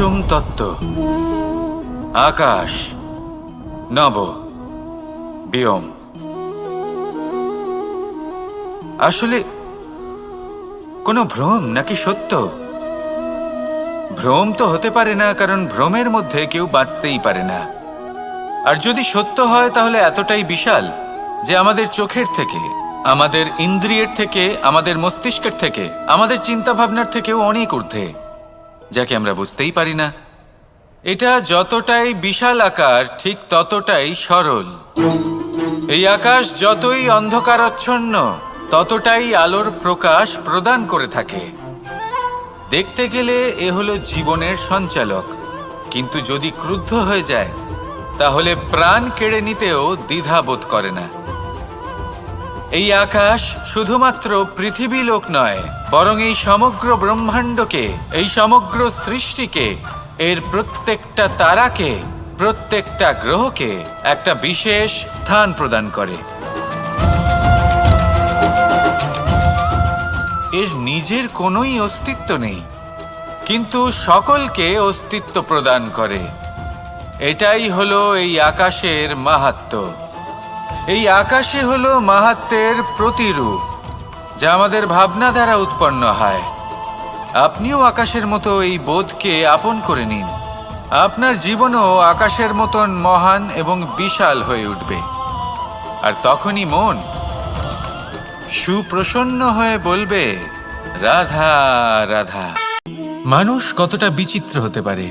পঞ্চম তত্ত্ব, আকাশ, নব, ব্যোম। আসলে কোনো ভ্রম নাকি সত্য? ভ্রম তো হতে পারে না, কারণ ভ্রমের মধ্যে কেউ বাঁচতেই পারে না। আর যদি সত্য হয় তাহলে এতটাই বিশাল যে আমাদের চোখের থেকে, আমাদের ইন্দ্রিয়ের থেকে, আমাদের মস্তিষ্কের থেকে, আমাদের চিন্তা ভাবনার থেকেও অনেক ঊর্ধ্বে, যাকে আমরা বুঝতেই পারি না। এটা যতটাই বিশাল আকার, ঠিক ততটাই সরল। এই আকাশ যতই অন্ধকারাচ্ছন্ন, ততটাই আলোর প্রকাশ প্রদান করে থাকে। দেখতে গেলে এ হলো জীবনের সঞ্চালক, কিন্তু যদি ক্রুদ্ধ হয়ে যায় তাহলে প্রাণ কেড়ে নিতেও দ্বিধা বোধ করে না। এই আকাশ শুধুমাত্র পৃথিবী লোক নয়, বরং এই সমগ্র ব্রহ্মাণ্ডকে, এই সমগ্র সৃষ্টিকে, এর প্রত্যেকটা তারাকে, প্রত্যেকটা গ্রহকে একটা বিশেষ স্থান প্রদান করে। এর নিজের কোনোই অস্তিত্ব নেই, কিন্তু সকলকে অস্তিত্ব প্রদান করে। এটাই হলো এই আকাশের মাহাত্ম্য। এই আকাশে হলো মাহাত্ম্যের প্রতিরূপ, যা আমাদের ভাবনা দ্বারা উৎপন্ন হয়। আপনিও আকাশের মতো এই বোধকে আপন করে নিন। আপনার জীবনও আকাশের মতন মহান এবং বিশাল হয়ে উঠবে। আর তখনই মন সুপ্রসন্ন হয়ে বলবে, রাধা রাধা। মানুষ কতটা বিচিত্র হতে পারে।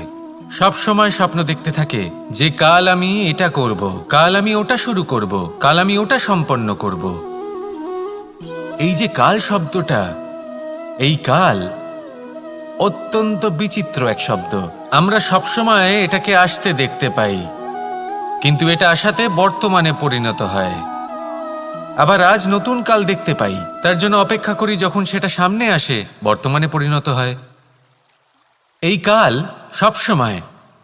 সব সময় স্বপ্ন দেখতে থাকে যে কাল আমি এটা করব, কাল আমি ওটা শুরু করব, কাল আমি ওটা সম্পন্ন করব। এই যে কাল শব্দটা, এই কাল অত্যন্ত বিচিত্র এক শব্দ। আমরা সবসময় এটাকে আসতে দেখতে পাই, কিন্তু এটা আসাতে বর্তমানে পরিণত হয়। আবার আজ নতুন কাল দেখতে পাই, তার জন্য অপেক্ষা করি, যখন সেটা সামনে আসে বর্তমানে পরিণত হয়। এই কাল সবসময়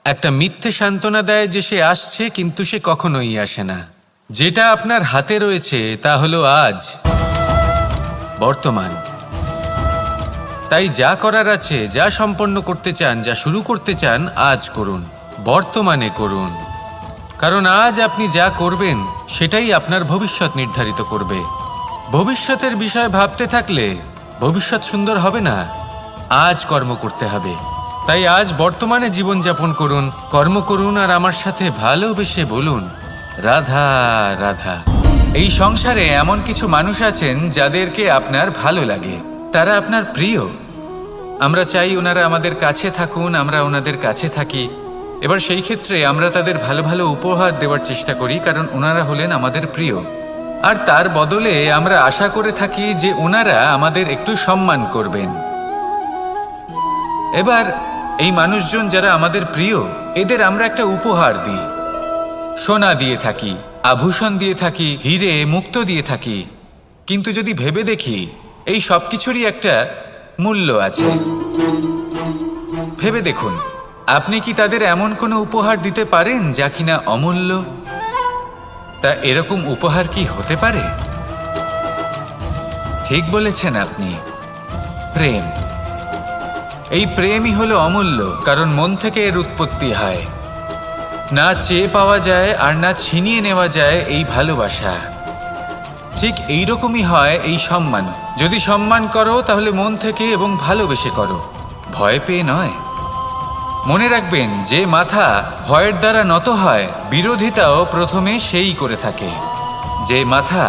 একটা মিথ্যে সান্ত্বনা দেয় যে সে আসছে, কিন্তু সে কখনোই আসে না। যেটা আপনার হাতে রয়েছে তা হলো আজ, বর্তমান। তাই যা করার আছে, যা সম্পন্ন করতে চান, যা শুরু করতে চান, আজ করুন, বর্তমানে করুন। কারণ আজ আপনি যা করবেন সেটাই আপনার ভবিষ্যৎ নির্ধারিত করবে। ভবিষ্যতের বিষয় ভাবতে থাকলে ভবিষ্যৎ সুন্দর হবে না। আজ কর্ম করতে হবে। তাই আজ বর্তমানে জীবনযাপন করুন, কর্ম করুন, আর আমার সাথে ভালোবেসে বলুন, রাধা রাধা। এই সংসারে এমন কিছু মানুষ আছেন যাদেরকে আপনার ভালো লাগে, তারা আপনার প্রিয়। আমরা চাই ওনারা আমাদের কাছে থাকুন, আমরা ওনাদের কাছে থাকি। এবার সেই ক্ষেত্রে আমরা তাদের ভালো ভালো উপহার দেওয়ার চেষ্টা করি, কারণ ওনারা হলেন আমাদের প্রিয়। আর তার বদলে আমরা আশা করে থাকি যে ওনারা আমাদের একটু সম্মান করবেন। এবার এই মানুষজন যারা আমাদের প্রিয়, এদের আমরা একটা উপহার দিই। সোনা দিয়ে থাকি, আভূষণ দিয়ে থাকি, হিরে মুক্ত দিয়ে থাকি। কিন্তু যদি ভেবে দেখি, এই সব কিছুরই একটা মূল্য আছে। ভেবে দেখুন, আপনি কি তাদের এমন কোনো উপহার দিতে পারেন যা কিনা অমূল্য? তা এরকম উপহার কি হতে পারে? ঠিক বলেছেন আপনি, প্রেম। এই প্রেমই হলো অমূল্য, কারণ মন থেকে এর উৎপত্তি হয়। না চেয়ে পাওয়া যায় আর না ছিনিয়ে নেওয়া যায় এই ভালোবাসা। ঠিক এইরকমই হয় এই সম্মান। যদি সম্মান করো তাহলে মন থেকে এবং ভালোবেসে করো, ভয় পেয়ে নয়। মনে রাখবেন, যে মাথা ভয়ের দ্বারা নত হয়, বিরোধিতাও প্রথমে সেই করে থাকে। যে মাথা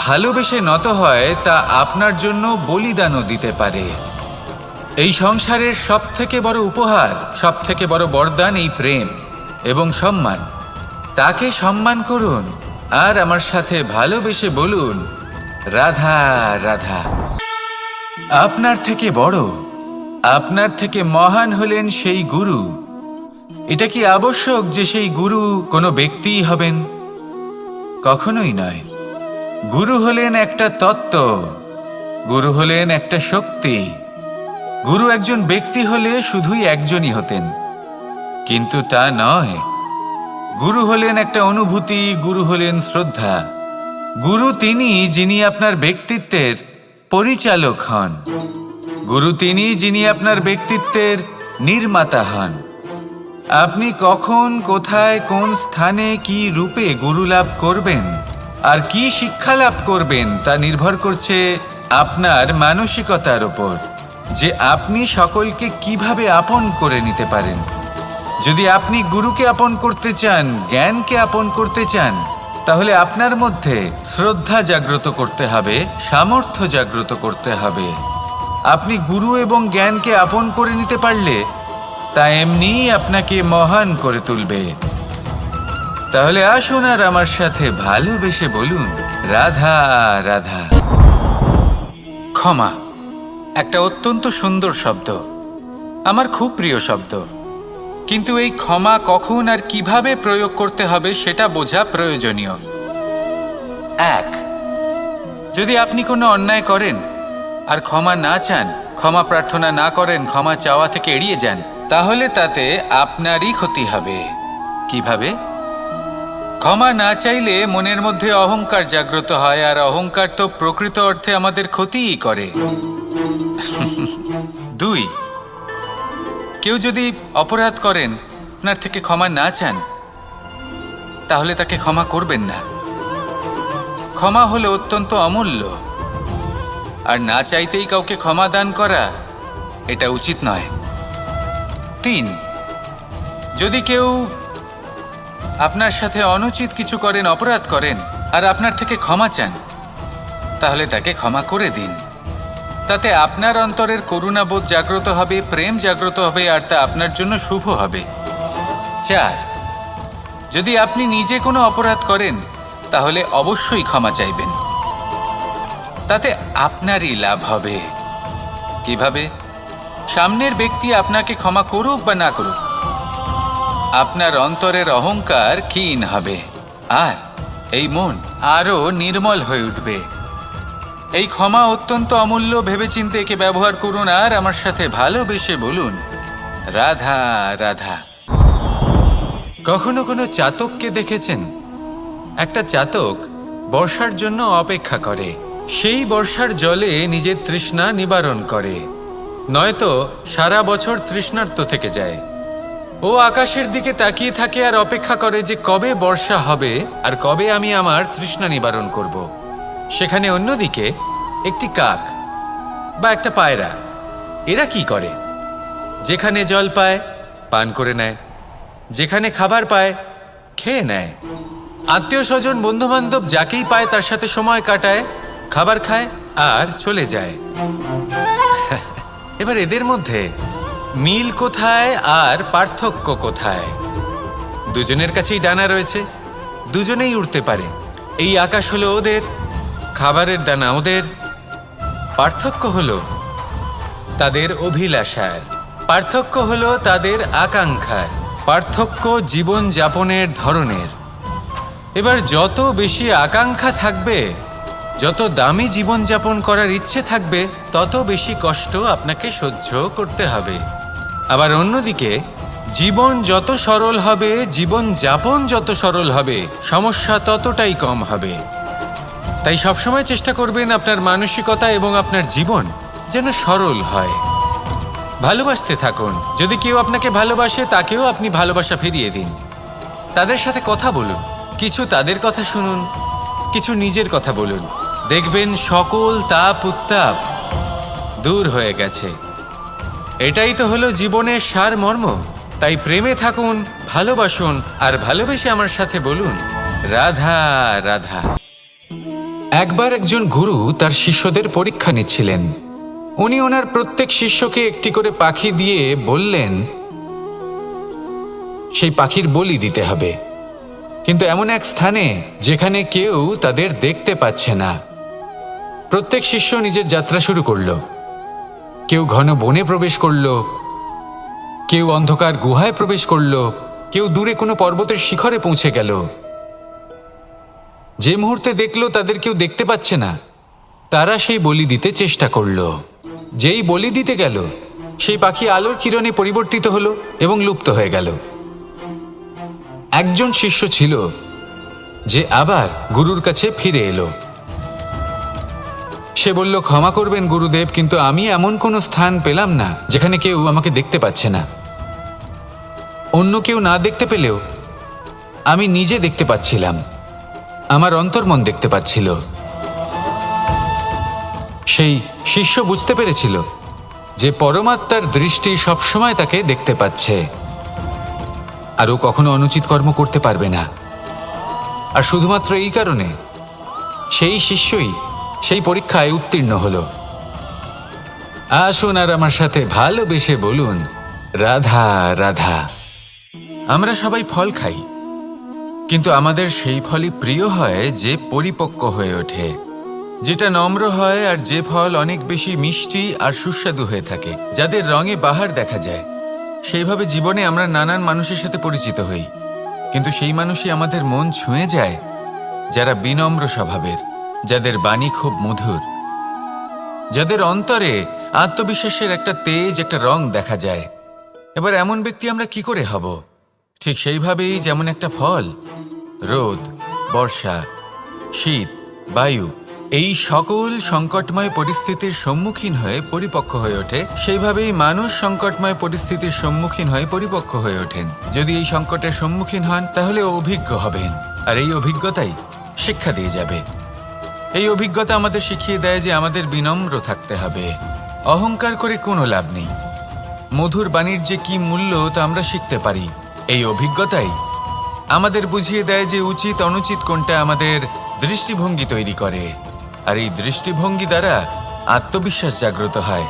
ভালোবেসে নত হয়, তা আপনার জন্য বলিদানও দিতে পারে। এই সংসারের সব থেকে বড় উপহার, সব থেকে বড় বরদান এই প্রেম এবং সম্মান। তাকে সম্মান করুন আর আমার সাথে ভালোবেসে বলুন, রাধা রাধা। আপনার থেকে বড়, আপনার থেকে মহান হলেন সেই গুরু। এটা কি আবশ্যক যে সেই গুরু কোনো ব্যক্তিই হবেন? কখনোই নয়। গুরু হলেন একটা তত্ত্ব, গুরু হলেন একটা শক্তি। গুরু একজন ব্যক্তি হলে শুধুই একজনই হতেন, কিন্তু তা নয়। গুরু হলেন একটা অনুভূতি, গুরু হলেন শ্রদ্ধা। গুরু তিনি যিনি আপনার ব্যক্তিত্বের পরিচালক হন। গুরু তিনি যিনি আপনার ব্যক্তিত্বের নির্মাতা হন। আপনি কখন, কোথায়, কোন স্থানে, কি রূপে গুরু লাভ করবেন আর কি শিক্ষা লাভ করবেন তা নির্ভর করছে আপনার মানসিকতার উপর, যে আপনি সকলকে কিভাবে আপন করে নিতে পারেন। যদি আপনি গুরুকে আপন করতে চান, জ্ঞানকে আপন করতে চান, তাহলে আপনার মধ্যে শ্রদ্ধা জাগ্রত করতে হবে, সামর্থ্য জাগ্রত করতে হবে। আপনি গুরু এবং জ্ঞানকে আপন করে নিতে পারলে তা এমনিই আপনাকে মহান করে তুলবে। তাহলে আসুন আর আমার সাথে ভালোবেসে বলুন, রাধা রাধা। ক্ষমা একটা অত্যন্ত সুন্দর শব্দ, আমার খুব প্রিয় শব্দ। কিন্তু এই ক্ষমা কখন আর কিভাবে প্রয়োগ করতে হবে সেটা বোঝা প্রয়োজনীয়। এক, যদি আপনি কোনো অন্যায় করেন আর ক্ষমা না চান, ক্ষমা প্রার্থনা না করেন, ক্ষমা চাওয়া থেকে এড়িয়ে যান, তাহলে তাতে আপনারই ক্ষতি হবে। কিভাবে? ক্ষমা না চাইলে মনের মধ্যে অহংকার জাগ্রত হয়, আর অহংকার তো প্রকৃত অর্থে আমাদের ক্ষতিই করে। দুই, কেউ যদি অপরাধ করেন, আপনার থেকে ক্ষমা না চান, তাহলে তাকে ক্ষমা করবেন না। ক্ষমা হলো অত্যন্ত অমূল্য, আর না চাইতেই কাউকে ক্ষমা দান করা এটা উচিত নয়। তিন, যদি কেউ আপনার সাথে অনুচিত কিছু করেন, অপরাধ করেন, আর আপনার থেকে ক্ষমা চান, তাহলে তাকে ক্ষমা করে দিন। তাতে আপনার অন্তরের করুণাবোধ জাগ্রত হবে, প্রেম জাগ্রত হবে, আর তা আপনার জন্য শুভ হবে। চার, যদি আপনি নিজে কোনো অপরাধ করেন, তাহলে অবশ্যই ক্ষমা চাইবেন। তাতে আপনারই লাভ হবে। কিভাবে? সামনের ব্যক্তি আপনাকে ক্ষমা করুক বা না করুক, আপনার অন্তরের অহংকার ক্ষীণ হবে, আর এই মন আরও নির্মল হয়ে উঠবে। এই ক্ষমা অত্যন্ত অমূল্য, ভেবেচিন্তে একে ব্যবহার করুন আর আমার সাথে ভালোবেসে বলুন, রাধা রাধা। কখনো কোনো চাতককে দেখেছেন? একটা চাতক বর্ষার জন্য অপেক্ষা করে, সেই বর্ষার জলে নিজের তৃষ্ণা নিবারণ করে, নয়তো সারা বছর তৃষ্ণার্ত থেকে যায়। ও আকাশের দিকে তাকিয়ে থাকে আর অপেক্ষা করে যে কবে বর্ষা হবে আর কবে আমি আমার তৃষ্ণা নিবারণ করব। সেখানে অন্যদিকে একটি কাক বা একটা পায়রা, এরা কি করে? যেখানে জল পায় পান করে নেয়, যেখানে খাবার পায় খেয়ে নেয়, আত্মীয় স্বজন বন্ধুবান্ধব যাকেই পায় তার সাথে সময় কাটায়, খাবার খায় আর চলে যায়। এবার এদের মধ্যে মিল কোথায় আর পার্থক্য কোথায়? দুজনের কাছেই ডানা রয়েছে, দুজনেই উড়তে পারে। এই আকাশ হলো ওদের, খাবারের দানা ওদের। পার্থক্য হলো তাদের অভিলাষার, পার্থক্য হলো তাদের আকাঙ্ক্ষার, পার্থক্য জীবন যাপনের ধরনের। এবার যত বেশি আকাঙ্ক্ষা থাকবে, যত দামি জীবনযাপন করার ইচ্ছে থাকবে, তত বেশি কষ্ট আপনাকে সহ্য করতে হবে। আবার অন্যদিকে জীবন যত সরল হবে, জীবন যাপন যত সরল হবে, সমস্যা ততটাই কম হবে। তাই সবসময় চেষ্টা করবেন আপনার মানসিকতা এবং আপনার জীবন যেন সরল হয়। ভালোবাসতে থাকুন। যদি কেউ আপনাকে ভালোবাসে, তাকেও আপনি ভালোবাসা ফিরিয়ে দিন। তাদের সাথে কথা বলুন, কিছু তাদের কথা শুনুন, কিছু নিজের কথা বলুন। দেখবেন সকল তাপ উত্তাপ দূর হয়ে গেছে। এটাই তো হলো জীবনের সারমর্ম। তাই প্রেমে থাকুন, ভালোবাসুন, আর ভালোবেসে আমার সাথে বলুন, রাধা রাধা। একবার একজন গুরু তার শিষ্যদের পরীক্ষা নিচ্ছিলেন। উনি ওনার প্রত্যেক শিষ্যকে একটি করে পাখি দিয়ে বললেন সেই পাখির বলি দিতে হবে, কিন্তু এমন এক স্থানে যেখানে কেউ তাদের দেখতে পাচ্ছে না। প্রত্যেক শিষ্য নিজের যাত্রা শুরু করলো। কেউ ঘন বনে প্রবেশ করলো, কেউ অন্ধকার গুহায় প্রবেশ করলো, কেউ দূরে কোনো পর্বতের শিখরে পৌঁছে গেল। যে মুহূর্তে দেখলো তাদের কেউ দেখতে পাচ্ছে না, তারা সেই বলি দিতে চেষ্টা করলো। যেই বলি দিতে গেল, সেই পাখি আলোর কিরণে পরিবর্তিত হলো এবং লুপ্ত হয়ে গেল। একজন শিষ্য ছিল যে আবার গুরুর কাছে ফিরে এলো। সে বলল, ক্ষমা করবেন গুরুদেব, কিন্তু আমি এমন কোনো স্থান পেলাম না যেখানে কেউ আমাকে দেখতে পাচ্ছে না। অন্য কেউ না দেখতে পেলেও আমি নিজে দেখতে পাচ্ছিলাম, আমার অন্তর্মন দেখতে পাচ্ছিল। সেই শিষ্য বুঝতে পেরেছিল যে পরমাত্মার দৃষ্টি সবসময় তাকে দেখতে পাচ্ছে, আর ও কখনো অনুচিত কর্ম করতে পারবে না। আর শুধুমাত্র এই কারণে সেই শিষ্যই সেই পরীক্ষায় উত্তীর্ণ হলো। আসুন আর আমার সাথে ভালোবেসে বলুন, রাধা রাধা। আমরা সবাই ফল খাই, কিন্তু আমাদের সেই ফলই প্রিয় হয় যে পরিপক্ক হয়ে ওঠে, যেটা নম্র হয়, আর যে ফল অনেক বেশি মিষ্টি আর সুস্বাদু হয়ে থাকে, যাদের রঙে বাহার দেখা যায়। সেইভাবে জীবনে আমরা নানান মানুষের সাথে পরিচিত হই, কিন্তু সেই মানুষই আমাদের মন ছুঁয়ে যায় যারা বিনম্র স্বভাবের, যাদের বাণী খুব মধুর, যাদের অন্তরে আত্মবিশ্বাসের একটা তেজ, একটা রং দেখা যায়। এবার এমন ব্যক্তি আমরা কি করে হব? ঠিক সেইভাবেই যেমন একটা ফল রোদ, বর্ষা, শীত, বায়ু এই সকল সংকটময় পরিস্থিতির সম্মুখীন হয়ে পরিপক্ক হয়ে ওঠে, সেইভাবেই মানুষ সংকটময় পরিস্থিতির সম্মুখীন হয়ে পরিপক্ক হয়ে ওঠেন। যদি এই সংকটের সম্মুখীন হন তাহলে অভিজ্ঞ হবেন, আর এই অভিজ্ঞতাই শিক্ষা দিয়ে যাবে। এই অভিজ্ঞতা আমাদের শিখিয়ে দেয় যে আমাদের বিনম্র থাকতে হবে। অহংকার করে কোনো লাভ নেই। মধুর বাণীর যে কি মূল্য তা আমরা শিখতে পারি। এই অভিজ্ঞতাই আমাদের বুঝিয়ে দেয় যে উচিত অনুচিত কোনটা, আমাদের দৃষ্টিভঙ্গি তৈরি করে, আর এই দৃষ্টিভঙ্গি দ্বারা আত্মবিশ্বাস জাগ্রত হয়।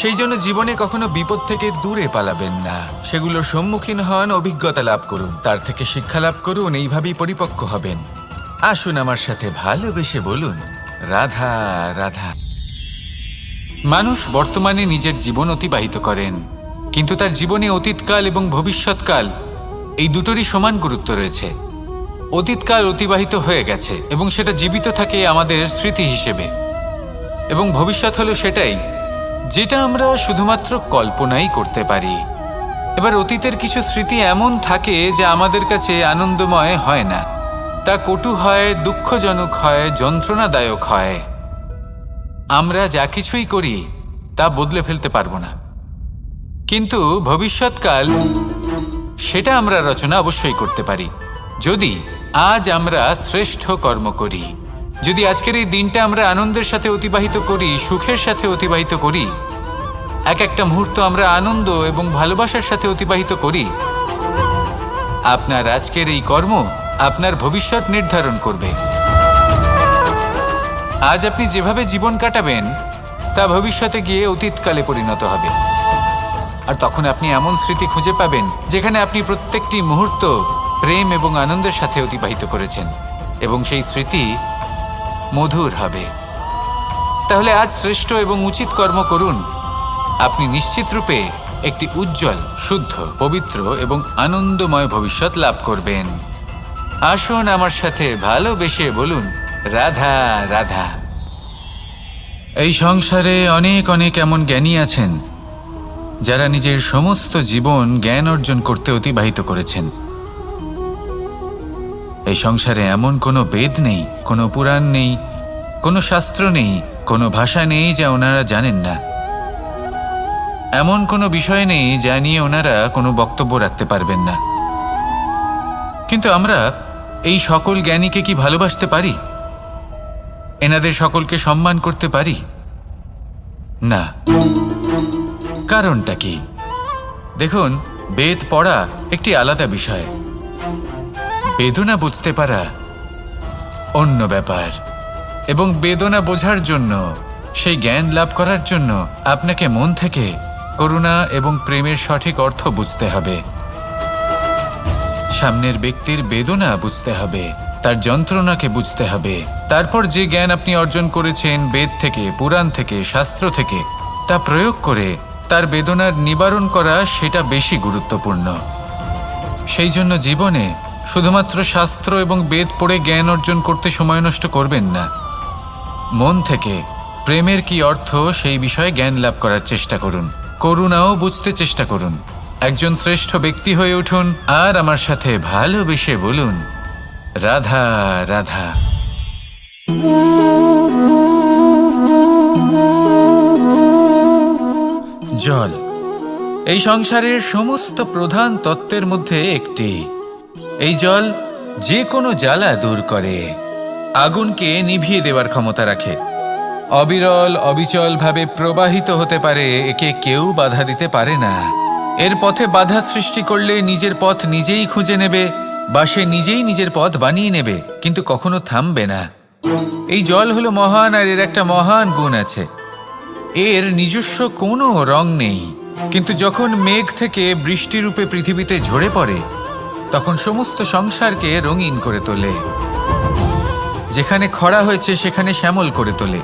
সেই জন্য জীবনে কখনো বিপদ থেকে দূরে পালাবেন না, সেগুলোর সম্মুখীন হন, অভিজ্ঞতা লাভ করুন, তার থেকে শিক্ষা লাভ করুন, এইভাবেই পরিপক্ক হবেন। আসুন আমার সাথে ভালোবেসে বলুন, রাধা রাধা। মানুষ বর্তমানে নিজের জীবন অতিবাহিত করেন, কিন্তু তার জীবনে অতীতকাল এবং ভবিষ্যৎকাল এই দুটোরই সমান গুরুত্ব রয়েছে। অতীতকাল অতিবাহিত হয়ে গেছে এবং সেটা জীবিত থাকে আমাদের স্মৃতি হিসেবে, এবং ভবিষ্যৎ হলো সেটাই যেটা আমরা শুধুমাত্র কল্পনাই করতে পারি। এবার অতীতের কিছু স্মৃতি এমন থাকে যা আমাদের কাছে আনন্দময় হয় না, তা কটু হয়, দুঃখজনক হয়, যন্ত্রণাদায়ক হয়। আমরা যা কিছুই করি তা বদলে ফেলতে পারবো না, কিন্তু ভবিষ্যৎকাল সেটা আমরা রচনা অবশ্যই করতে পারি, যদি আজ আমরা শ্রেষ্ঠ কর্ম করি। যদি আজকের এই দিনটা আমরা আনন্দের সাথে অতিবাহিত করি, সুখের সাথে অতিবাহিত করি, এক একটা মুহূর্ত আমরা আনন্দ এবং ভালোবাসার সাথে অতিবাহিত করি, আপনার আজকের এই কর্ম আপনার ভবিষ্যৎ নির্ধারণ করবে। আজ আপনি যেভাবে জীবন কাটাবেন তা ভবিষ্যতে গিয়ে অতীতকালে পরিণত হবে, আর তখন আপনি এমন স্মৃতি খুঁজে পাবেন যেখানে আপনি প্রত্যেকটি মুহূর্ত প্রেম এবং আনন্দের সাথে অতিবাহিত করেছেন, এবং সেই স্মৃতি মধুর হবে। তাহলে আজ শ্রেষ্ঠ এবং উচিত কর্ম করুন, আপনি নিশ্চিত রূপে একটি উজ্জ্বল, শুদ্ধ, পবিত্র এবং আনন্দময় ভবিষ্যৎ লাভ করবেন। আসুন আমার সাথে ভালোবেসে বলুন, রাধা রাধা। এই সংসারে অনেক অনেক এমন জ্ঞানী আছেন যারা নিজের সমস্ত জীবন জ্ঞান অর্জন করতে অতিবাহিত করেছেন। এই সংসারে এমন কোনো বেদ নেই, কোনো পুরাণ নেই, কোনো শাস্ত্র নেই, কোনো ভাষা নেই যা ওনারা জানেন না। এমন কোনো বিষয় নেই যা নিয়ে ওনারা কোনো বক্তব্য রাখতে পারবেন না। কিন্তু আমরা এই সকল জ্ঞানীকে কি ভালোবাসতে পারি? এনাদের সকলকে সম্মান করতে পারি না। কারণটা কি? দেখুন, বেদ পড়া একটি আলাদা বিষয়, বেদনা বুঝতে পারা অন্য ব্যাপার, এবং বেদনা বোঝার জন্য, সেই জ্ঞান লাভ করার জন্য আপনাকে মন থেকে করুণা এবং প্রেমের সঠিক অর্থ বুঝতে হবে। সামনের ব্যক্তির বেদনা বুঝতে হবে, তার যন্ত্রণাকে বুঝতে হবে। তারপর যে জ্ঞান আপনি অর্জন করেছেন বেদ থেকে, পুরাণ থেকে, শাস্ত্র থেকে, তা প্রয়োগ করে তার বেদনার নিবারণ করা, সেটা বেশি গুরুত্বপূর্ণ। সেই জন্য জীবনে শুধুমাত্র শাস্ত্র এবং বেদ পড়ে জ্ঞান অর্জন করতে সময় নষ্ট করবেন না। মন থেকে প্রেমের কি অর্থ সেই বিষয়ে জ্ঞান লাভ করার চেষ্টা করুন, করুণাও বুঝতে চেষ্টা করুন। একজন শ্রেষ্ঠ ব্যক্তি হয়ে উঠুন, আর আমার সাথে ভালোবেসে বলুন, রাধা রাধা। জল এই সংসারের সমস্ত প্রধান তত্ত্বের মধ্যে একটি। এই জল যে কোনো জ্বালা দূর করে, আগুনকে নিভিয়ে দেওয়ার ক্ষমতা রাখে, অবিরল অবিচলভাবে প্রবাহিত হতে পারে, একে কেউ বাধা দিতে পারে না। এর পথে বাধা সৃষ্টি করলে নিজের পথ নিজেই খুঁজে নেবে বা সে নিজেই নিজের পথ বানিয়ে নেবে, কিন্তু কখনো থামবে না। এই জল হলো মহান, আর এর একটা মহান গুণ আছে, এর নিজস্ব কোনো রং নেই। কিন্তু যখন মেঘ থেকে বৃষ্টিরূপে পৃথিবীতে ঝরে পড়ে, তখন সমস্ত সংসারকে রঙিন করে তোলে। যেখানে খরা হয়েছে সেখানে শ্যামল করে তোলে,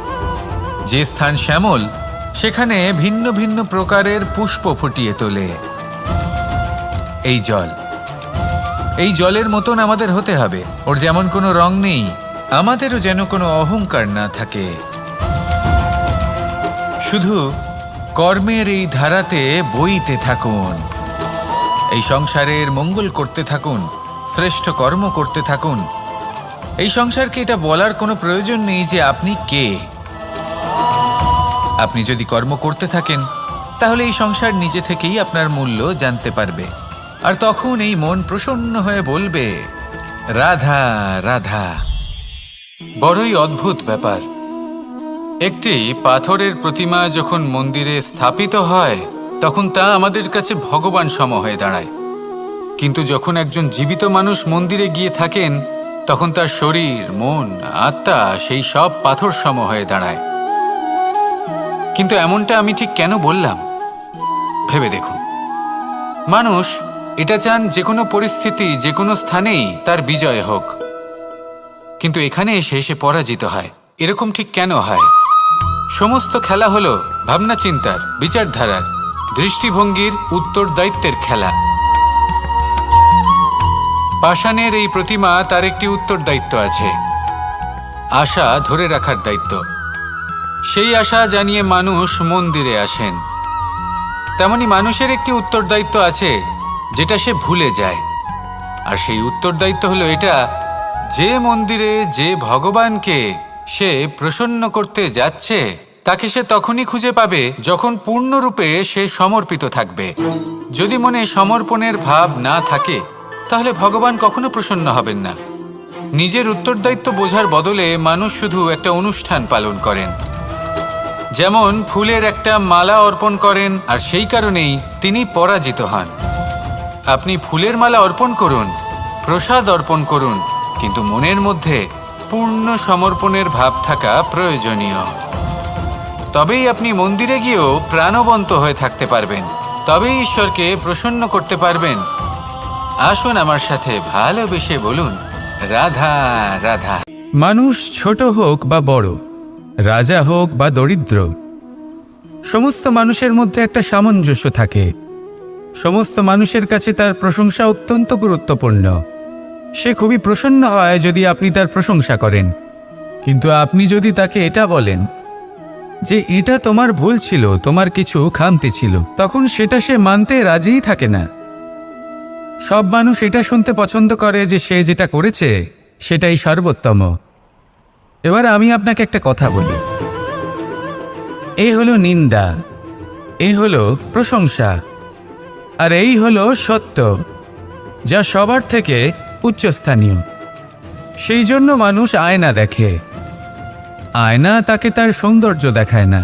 যে স্থান শ্যামল সেখানে ভিন্ন ভিন্ন প্রকারের পুষ্প ফুটিয়ে তোলে। এই জল, এই জলের মতন আমাদের হতে হবে। ওর যেমন কোনো রং নেই, আমাদেরও যেন কোনো অহংকার না থাকে। শুধু কর্মের এই ধারাতে বইতে থাকুন, এই সংসারের মঙ্গল করতে থাকুন, শ্রেষ্ঠ কর্ম করতে থাকুন। এই সংসারকে এটা বলার কোনো প্রয়োজন নেই যে আপনি কে। আপনি যদি কর্ম করতে থাকেন, তাহলে এই সংসার নিজে থেকেই আপনার মূল্য জানতে পারবে, আর তখন এই মন প্রসন্ন হয়ে বলবে, রাধা রাধা। বড়ই অদ্ভুত ব্যাপার। একটি পাথরের প্রতিমা যখন মন্দিরে স্থাপিত হয়, তখন তা আমাদের কাছে ভগবান সম হয়ে দাঁড়ায়। কিন্তু যখন একজন জীবিত মানুষ মন্দিরে গিয়ে থাকেন, তখন তার শরীর, মন, আত্মা সেই সব পাথর সম হয়ে দাঁড়ায়। কিন্তু এমনটা আমি ঠিক কেন বললাম ভেবে দেখুন। মানুষ এটা চান যে কোনো পরিস্থিতি, যে কোনো স্থানেই তার বিজয় হোক, কিন্তু এখানে এসে সে পরাজিত হয়। এরকম ঠিক কেন হয়? সমস্ত খেলা হলো ভাবনা চিন্তার, বিচারধারার, দৃষ্টিভঙ্গির, উত্তরদায়িত্বের খেলা। পাষাণের এই প্রতিমা, তার একটি উত্তরদায়িত্ব আছে, আশা ধরে রাখার দায়িত্ব। সেই আশা জানিয়ে মানুষ মন্দিরে আসেন। তেমনি মানুষের একটি উত্তরদায়িত্ব আছে যেটা সে ভুলে যায়, আর সেই উত্তরদায়িত্ব হলো এটা, যে মন্দিরে যে ভগবানকে সে প্রসন্ন করতে যাচ্ছে, তাকে সে তখনই খুঁজে পাবে যখন পূর্ণরূপে সে সমর্পিত থাকবে। যদি মনে সমর্পণের ভাব না থাকে, তাহলে ভগবান কখনো প্রসন্ন হবেন না। নিজের উত্তরদায়িত্ব বোঝার বদলে মানুষ শুধু একটা অনুষ্ঠান পালন করেন। যেমন ফুলের একটা মালা অর্পণ করেন, আর সেই কারণেই তিনি পরাজিত হন। আপনি ফুলের মালা অর্পণ করুন, প্রসাদ অর্পণ করুন, কিন্তু মনের মধ্যে পূর্ণ সমর্পণের ভাব থাকা প্রয়োজনীয়। তবেই আপনি মন্দিরে গিয়েও প্রাণবন্ত হয়ে থাকতে পারবেন, তবেই ঈশ্বরকে প্রসন্ন করতে পারবেন। আসুন আমার সাথে ভালোবেসে বলুন, রাধা রাধা। মানুষ ছোট হোক বা বড়, রাজা হোক বা দরিদ্র, সমস্ত মানুষের মধ্যে একটা সামঞ্জস্য থাকে। সমস্ত মানুষের কাছে তার প্রশংসা অত্যন্ত গুরুত্বপূর্ণ। সে খুবই প্রসন্ন হয় যদি আপনি তার প্রশংসা করেন, কিন্তু আপনি যদি তাকে এটা বলেন যে এটা তোমার ভুল ছিল, তোমার কিছু খামতি ছিল, তখন সেটা সে মানতে রাজিই থাকে না। সব মানুষ এটা শুনতে পছন্দ করে যে সে যেটা করেছে সেটাই সর্বোত্তম। এবার আমি আপনাকে একটা কথা বলি, এই হলো নিন্দা, এই হলো প্রশংসা, আর এই হলো সত্য, যা সবার থেকে উচ্চস্থানীয়। সেই জন্য মানুষ আয়না দেখে। আয়না তাকে তার সৌন্দর্য দেখায় না,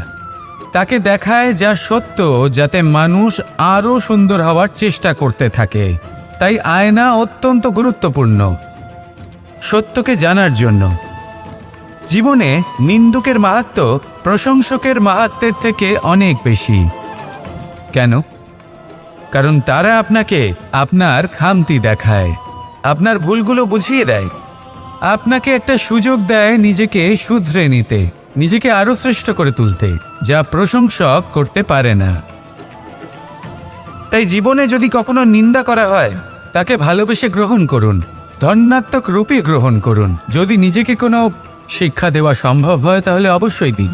তাকে দেখায় যা সত্য, যাতে মানুষ আরও সুন্দর হওয়ার চেষ্টা করতে থাকে। তাই আয়না অত্যন্ত গুরুত্বপূর্ণ সত্যকে জানার জন্য। জীবনে নিন্দুকের মাহাত্ম্য প্রশংসকের মাহাত্ম্যের থেকে অনেক বেশি। কেন? কারণ তারা আপনাকে আপনার খামতি দেখায়, আপনার ভুলগুলো বুঝিয়ে দেয়, আপনাকে একটা সুযোগ দেয় নিজেকে শুধরে নিতে, নিজেকে আরও শ্রেষ্ঠ করে তুলতে, যা প্রশংসক করতে পারে না। তাই জীবনে যদি কখনো নিন্দা করা হয়, তাকে ভালোবেসে গ্রহণ করুন, ধন্যাত্মক রূপে গ্রহণ করুন। যদি নিজেকে কোনো শিক্ষা দেওয়া সম্ভব হয়, তাহলে অবশ্যই দিন।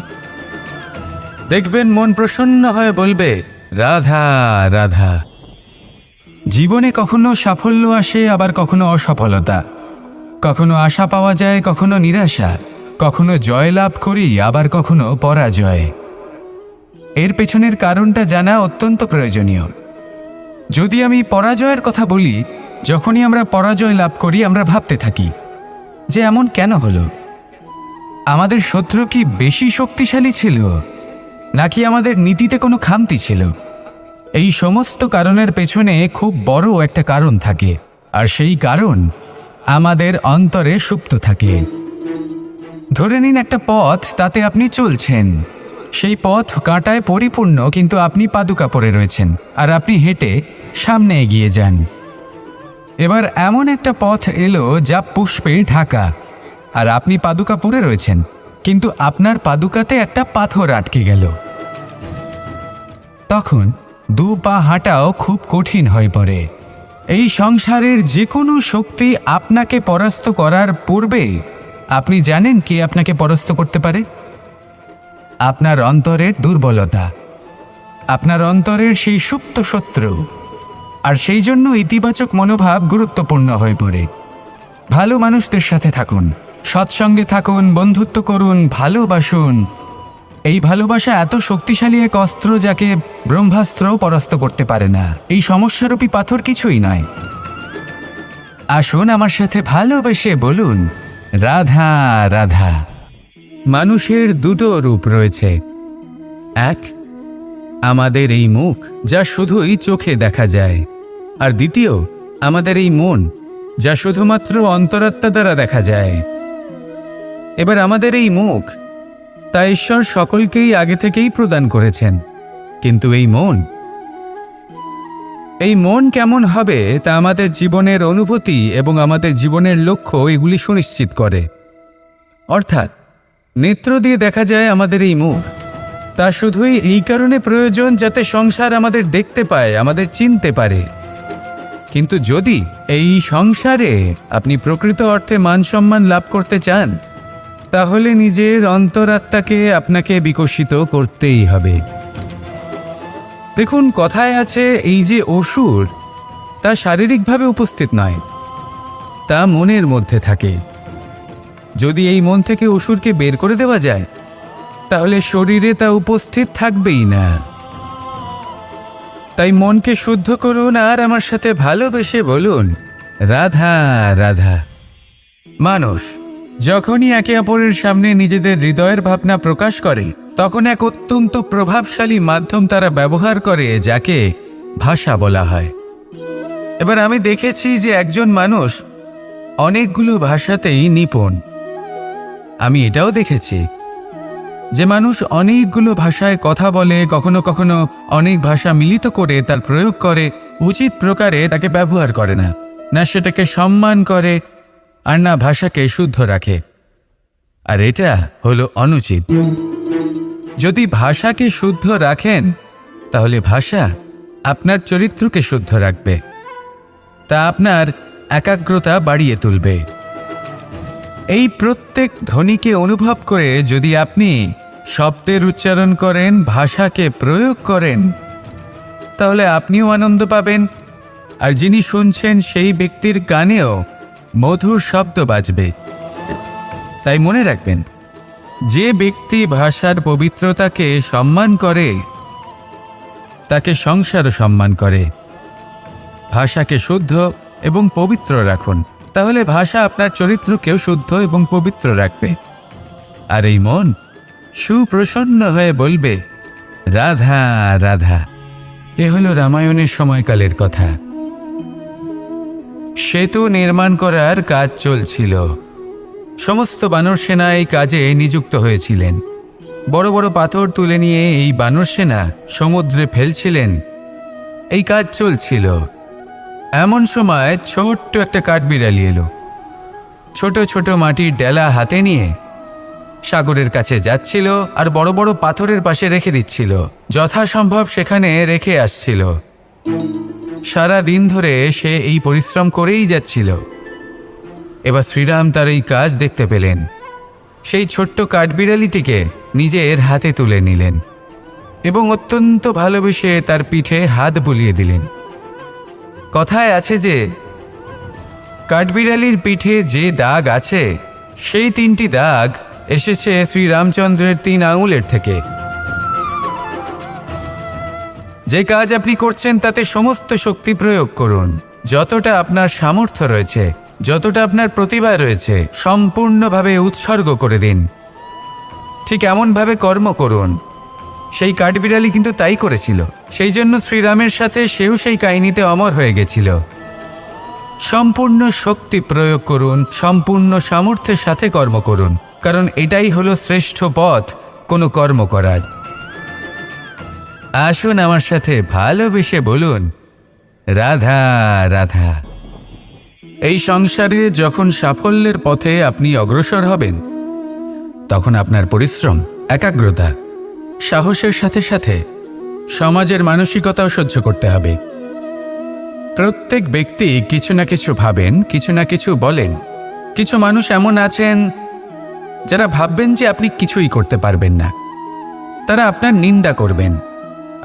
দেখবেন মন প্রসন্ন হয়ে বলবে, রাধা রাধা। জীবনে কখনো সাফল্য আসে, আবার কখনো অসফলতা, কখনো আশা পাওয়া যায়, কখনো নিরাশা। কখনো জয় লাভ করি, আবার কখনো পরাজয়। এর পেছনের কারণটা জানা অত্যন্ত প্রয়োজনীয়। যদি আমি পরাজয়ের কথা বলি, যখনই আমরা পরাজয় লাভ করি আমরা ভাবতে থাকি যে এমন কেন হলো? আমাদের শত্রু কি বেশি শক্তিশালী ছিল, নাকি আমাদের নীতিতে কোনো খামতি ছিল? এই সমস্ত কারণের পেছনে খুব বড় একটা কারণ থাকে, আর সেই কারণ আমাদের অন্তরে সুপ্ত থাকে। ধরে নিন একটা পথ, তাতে আপনি চলছেন। সেই পথ কাঁটায় পরিপূর্ণ, কিন্তু আপনি পাদুকা পরে রয়েছেন আর আপনি হেঁটে সামনে এগিয়ে যান। এবার এমন একটা পথ এলো যা পুষ্পে ঢাকা, আর আপনি পাদুকা পরে রয়েছেন, কিন্তু আপনার পাদুকাতে একটা পাথর আটকে গেল। তখন দু পা হাঁটাও খুব কঠিন হয়ে পড়ে। এই সংসারের যে কোনো শক্তি আপনাকে পরাস্ত করার পূর্বে আপনি জানেন কে আপনাকে পরাস্ত করতে পারে? আপনার অন্তরের দুর্বলতা, আপনার অন্তরের সেই সুপ্ত শত্রু। আর সেই জন্য ইতিবাচক মনোভাব গুরুত্বপূর্ণ হয়ে পড়ে। ভালো মানুষদের সাথে থাকুন, সৎসঙ্গে থাকুন, বন্ধুত্ব করুন, ভালোবাসুন। এই ভালোবাসা এত শক্তিশালী এক অস্ত্র যাকে ব্রহ্মাস্ত্রও পরাস্ত করতে পারে না। এই সমস্যারূপী পাথর কিছুই নয়। আসুন আমার সাথে ভালোবেসে বলুন, রাধা রাধা। মানুষের দুটো রূপ রয়েছে। এক, আমাদের এই মুখ, যা শুধুই চোখে দেখা যায়। আর দ্বিতীয়, আমাদের এই মন, যা শুধুমাত্র অন্তরাত্মা দ্বারা দেখা যায়। এবার আমাদের এই মুখ, তা ঈশ্বর সকলকেই আগে থেকেই প্রদান করেছেন। কিন্তু এই মন কেমন হবে তা আমাদের জীবনের অনুভূতি এবং আমাদের জীবনের লক্ষ্য এগুলি সুনিশ্চিত করে। অর্থাৎ নেত্র দিয়ে দেখা যায় আমাদের এই মুখ, তা শুধুই এই কারণে প্রয়োজন যাতে সংসার আমাদের দেখতে পায়, আমাদের চিনতে পারে। কিন্তু যদি এই সংসারে আপনি প্রকৃত অর্থে মান সম্মান লাভ করতে চান, তাহলে নিজের অন্তরাত্মাকে আপনাকে বিকশিত করতেই হবে। দেখুন, কথায় আছে এই যে অসুর, তা শারীরিকভাবে উপস্থিত নয়, তা মনের মধ্যে থাকে। যদি এই মন থেকে অসুরকে বের করে দেওয়া যায়, তাহলে শরীরে তা উপস্থিত থাকবেই না। তাই মনকে শুদ্ধ করুন আর আমার সাথে ভালোবেসে বলুন, রাধা রাধা। মানুষ যখনই একে অপরের সামনে নিজেদের হৃদয়ের ভাবনা প্রকাশ করে, তখন এক অত্যন্ত প্রভাবশালী মাধ্যম তারা ব্যবহার করে, যাকে ভাষা বলা হয়। এবার আমি দেখেছি যে একজন মানুষ অনেকগুলো ভাষাতেই নিপুণ। আমি এটাও দেখেছি যে মানুষ অনেকগুলো ভাষায় কথা বলে, কখনো কখনো অনেক ভাষা মিলিত করে তার প্রয়োগ করে, উচিত প্রকারে তাকে ব্যবহার করে না, না সেটাকে সম্মান করে, আর না ভাষাকে শুদ্ধ রাখে। আর এটা হলো অনুচিত। যদি ভাষাকে শুদ্ধ রাখেন, তাহলে ভাষা আপনার চরিত্রকে শুদ্ধ রাখবে, তা আপনার একাগ্রতা বাড়িয়ে তুলবে। এই প্রত্যেক ধ্বনিকে অনুভব করে যদি আপনি শব্দের উচ্চারণ করেন, ভাষাকে প্রয়োগ করেন, তাহলে আপনিও আনন্দ পাবেন, আর যিনি শুনছেন সেই ব্যক্তির কানেও মধুর শব্দ বাজবে। তাই মনে রাখবেন, যে ব্যক্তি ভাষার পবিত্রতাকে সম্মান করে, তাকে সংসারও সম্মান করে। ভাষাকে শুদ্ধ এবং পবিত্র রাখুন, তাহলে ভাষা আপনার চরিত্রকেও শুদ্ধ এবং পবিত্র রাখবে। আর এই মন সুপ্রসন্ন হয়ে বলবে, রাধা রাধা। এ হলো রামায়ণের সময়কালের কথা। সেতু নির্মাণ করার কাজ চলছিল। সমস্ত বানর সেনা এই কাজে নিযুক্ত হয়েছিলেন। বড় বড় পাথর তুলে নিয়ে এই বানর সেনা সমুদ্রে ফেলছিলেন। এই কাজ চলছিল। এমন সময় ছোট্ট একটা কাঠবিড়ালি এলো। ছোট ছোট মাটির ডেলা হাতে নিয়ে সাগরের কাছে যাচ্ছিল, আর বড় বড় পাথরের পাশে রেখে দিচ্ছিল, যথাসম্ভব সেখানে রেখে আসছিল। সারা দিন ধরে সে এই পরিশ্রম করেই যাচ্ছিল। এবার শ্রীরাম তার এই কাজ দেখতে পেলেন। সেই ছোট্ট কাঠবিড়ালিটিকে নিজের হাতে তুলে নিলেন এবং অত্যন্ত ভালোবেসে তার পিঠে হাত বুলিয়ে দিলেন। কথায় আছে যে কাঠবিড়ালির পিঠে যে দাগ আছে, সেই 3টি দাগ এসেছে শ্রী রামচন্দ্রের 3 আঙুলের থেকে। যে কাজ আপনি করছেন তাতে সমস্ত শক্তি প্রয়োগ করুন, যতটা আপনার সামর্থ্য রয়েছে, যতটা আপনার প্রতিভা রয়েছে, সম্পূর্ণভাবে উৎসর্গ করে দিন। ঠিক এমনভাবে কর্ম করুন। সেই কাঠবিড়ালি কিন্তু তাই করেছিল। সেই জন্য শ্রীরামের সাথে সেও সেই কাহিনীতে অমর হয়ে গেছিল। সম্পূর্ণ শক্তি প্রয়োগ করুন, সম্পূর্ণ সামর্থ্যের সাথে কর্ম করুন, কারণ এটাই হলো শ্রেষ্ঠ পথ কোনো কর্ম করার। আসুন আমার সাথে ভালোবেসে বলুন, রাধা রাধা। এই সংসারে যখন সাফল্যের পথে আপনি অগ্রসর হবেন, তখন আপনার পরিশ্রম, একাগ্রতা, সাহসের সাথে সাথে সমাজের মানসিকতাও সহ্য করতে হবে। প্রত্যেক ব্যক্তি কিছু না কিছু ভাবেন, কিছু না কিছু বলেন। কিছু মানুষ এমন আছেন যারা ভাববেন যে আপনি কিছুই করতে পারবেন না। তারা আপনার নিন্দা করবেন,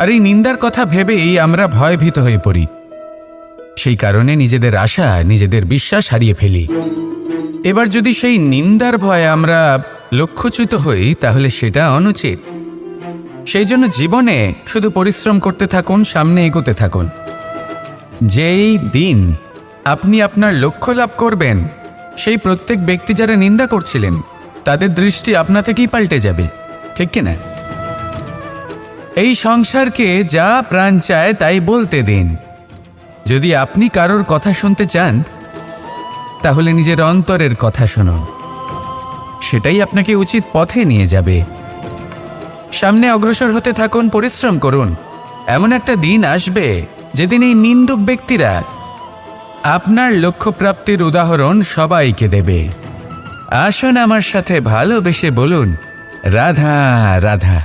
আর এই নিন্দার কথা ভেবেই আমরা ভয়ভীত হয়ে পড়ি। সেই কারণে নিজেদের আশা, নিজেদের বিশ্বাস হারিয়ে ফেলি। এবার যদি সেই নিন্দার ভয়ে আমরা লক্ষ্যচ্যুত হই, তাহলে সেটা অনুচিত। সেই জন্য জীবনে শুধু পরিশ্রম করতে থাকুন, সামনে এগোতে থাকুন। যেই দিন আপনি আপনার লক্ষ্য লাভ করবেন, সেই প্রত্যেক ব্যক্তি যারা নিন্দা করছিলেন তাদের দৃষ্টি আপনা থেকেই পাল্টে যাবে, ঠিক কিনা? এই সংসারকে যা প্রাণ চায় তাই বলতে দিন। যদি আপনি কারোর কথা শুনতে চান, তাহলে নিজের অন্তরের কথা শুনুন। সেটাই আপনাকে উচিত পথে নিয়ে যাবে। সামনে অগ্রসর হতে থাকুন, পরিশ্রম করুন। এমন একটা দিন আসবে যেদিন এই নিন্দুক ব্যক্তিরা আপনার লক্ষ্যপ্রাপ্তির উদাহরণ সবাইকে দেবে। আসুন আমার সাথে ভালোবেসে বলুন, রাধা রাধা।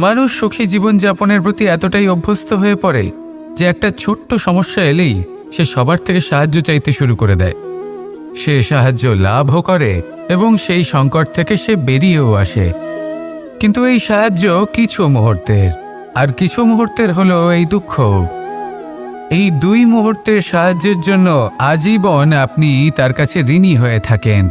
মানুষ সুখী জীবনযাপনের প্রতি এতটাই অভ্যস্ত হয়ে পড়ে যে একটা ছোট্ট সমস্যা এলেই সে সবার থেকে সাহায্য চাইতে শুরু করে দেয়। সে সাহায্য লাভও করে এবং সেই সংকট থেকে সে বেরিয়েও আসে। কিন্তু এই সাহায্য কিছু মুহূর্তের, আর কিছু মুহূর্তের হলো এই দুঃখ। এই 2 মুহূর্তের সাহায্যের জন্য আজীবন আপনি তার কাছে ঋণী হয়ে থাকেন।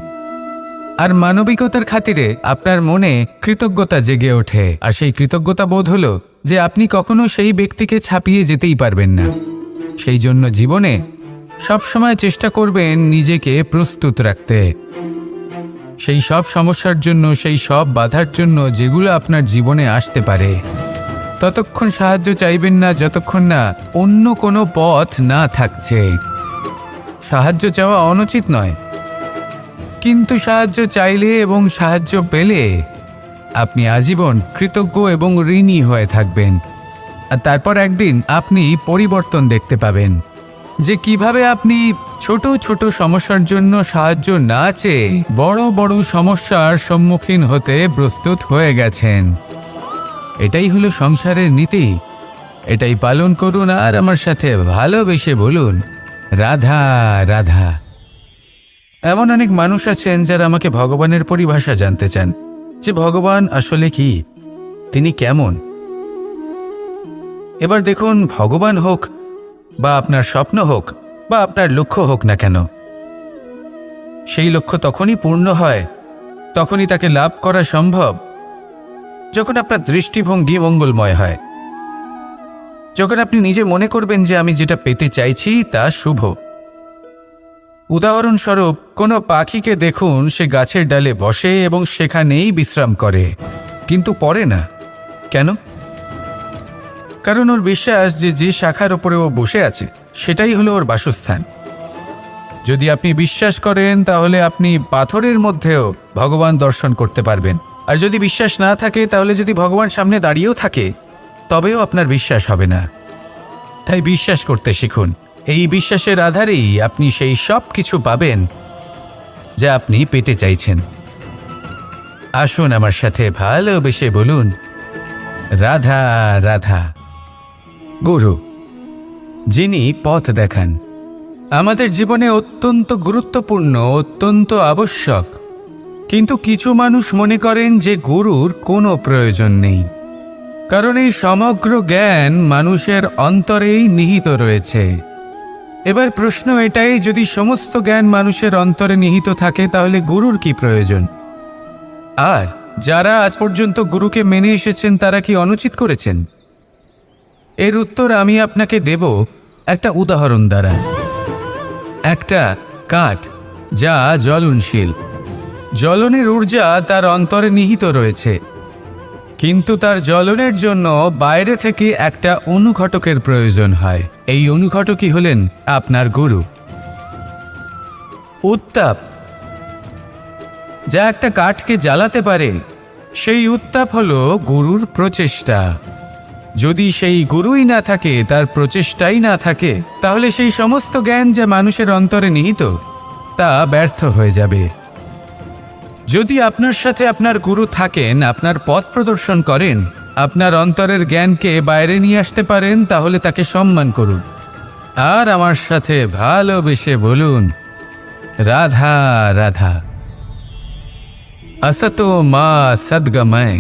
আর মানবিকতার খাতিরে আপনার মনে কৃতজ্ঞতা জেগে ওঠে। আর সেই কৃতজ্ঞতা বোধ হলো যে আপনি কখনো সেই ব্যক্তিকে ছাপিয়ে যেতেই পারবেন না। সেই জন্য জীবনে সবসময় চেষ্টা করবেন নিজেকে প্রস্তুত রাখতে সেই সব সমস্যার জন্য, সেই সব বাধার জন্য যেগুলো আপনার জীবনে আসতে পারে। ততক্ষণ সাহায্য চাইবেন না যতক্ষণ না অন্য কোনো পথ না থাকছে। সাহায্য চাওয়া অনুচিত নয়, কিন্তু সাহায্য চাইলে এবং সাহায্য পেলে আপনি আজীবন কৃতজ্ঞ এবং ঋণী হয়ে থাকবেন। আর তারপর একদিন আপনি পরিবর্তন দেখতে পাবেন যে কিভাবে আপনি ছোট ছোট সমস্যার জন্য সাহায্য না চেয়ে বড় বড় সমস্যার সম্মুখীন হতে প্রস্তুত হয়ে গেছেন। এটাই হলো সংসারের নীতি। এটাই পালন করুন আর আমার সাথে ভালোবেসে বলুন, রাধা রাধা। এমন অনেক মানুষ আছেন যারা আমাকে ভগবানের পরিভাষা জানতে চান, যে ভগবান আসলে কি, তিনি কেমন। এবার দেখুন, ভগবান হোক বা আপনার স্বপ্ন হোক বা আপনার লক্ষ্য হোক না কেন, সেই লক্ষ্য তখনই পূর্ণ হয়, তখনই তাকে লাভ করা সম্ভব যখন আপনার দৃষ্টিভঙ্গি মঙ্গলময় হয়। যখন আপনি নিজে মনে করবেন যে আমি যেটা পেতে চাইছি তা শুভ। উদাহরণস্বরূপ, কোনো পাখিকে দেখুন, সে গাছের ডালে বসে এবং সেখানেই বিশ্রাম করে, কিন্তু পড়ে না। কেন? কারণ ওর বিশ্বাস যে যে শাখার ওপরে ও বসে আছে সেটাই হলো ওর বাসস্থান। যদি আপনি বিশ্বাস করেন তাহলে আপনি পাথরের মধ্যেও ভগবান দর্শন করতে পারবেন। আর যদি বিশ্বাস না থাকে, তাহলে যদি ভগবান সামনে দাঁড়িয়েও থাকে তবেও আপনার বিশ্বাস হবে না। তাই বিশ্বাস করতে শিখুন। এই বিশ্বাসের আধারেই আপনি সেই সব কিছু পাবেন যা আপনি পেতে চাইছেন। আসুন আমার সাথে ভালোবেসে বলুন, রাধা রাধা। গুরু, যিনি পথ দেখান, আমাদের জীবনে অত্যন্ত গুরুত্বপূর্ণ, অত্যন্ত আবশ্যক। কিন্তু কিছু মানুষ মনে করেন যে গুরুর কোনো প্রয়োজন নেই, কারণ এই সমগ্র জ্ঞান মানুষের অন্তরেই নিহিত রয়েছে। এবার প্রশ্ন এটাই, যদি সমস্ত জ্ঞান মানুষের অন্তরে নিহিত থাকে তাহলে গুরুর কি প্রয়োজন? আর যারা আজ পর্যন্ত গুরুকে মেনে এসেছেন তারা কি অনুচিত করেছেন? এর উত্তর আমি আপনাকে দেব একটা উদাহরণ দ্বারা। একটা কাঠ যা জ্বলনশীল, জ্বলনের ঊর্জা তার অন্তরে নিহিত রয়েছে, কিন্তু তার জ্বলনের জন্য বাইরে থেকে একটা অনুঘটকের প্রয়োজন হয়। এই অনুঘটকই হলেন আপনার গুরু। উত্তাপ যা একটা কাঠকে জ্বালাতে পারে, সেই উত্তাপ হলো গুরুর প্রচেষ্টা। যদি সেই গুরুই না থাকে, তার প্রচেষ্টাই না থাকে, তাহলে সেই সমস্ত জ্ঞান যা মানুষের অন্তরে নিহিত তা ব্যর্থ হয়ে যাবে। যদি আপনার সাথে আপনার গুরু থাকেন, আপনার পথ প্রদর্শন করেন, আপনার অন্তরের জ্ঞানকে বাইরে নিয়ে আসতে পারেন, তাহলে তাকে সম্মান করুন আর আমার সাথে ভালোবেসে বলুন, রাধা রাধা। असतो मा सद्गमय,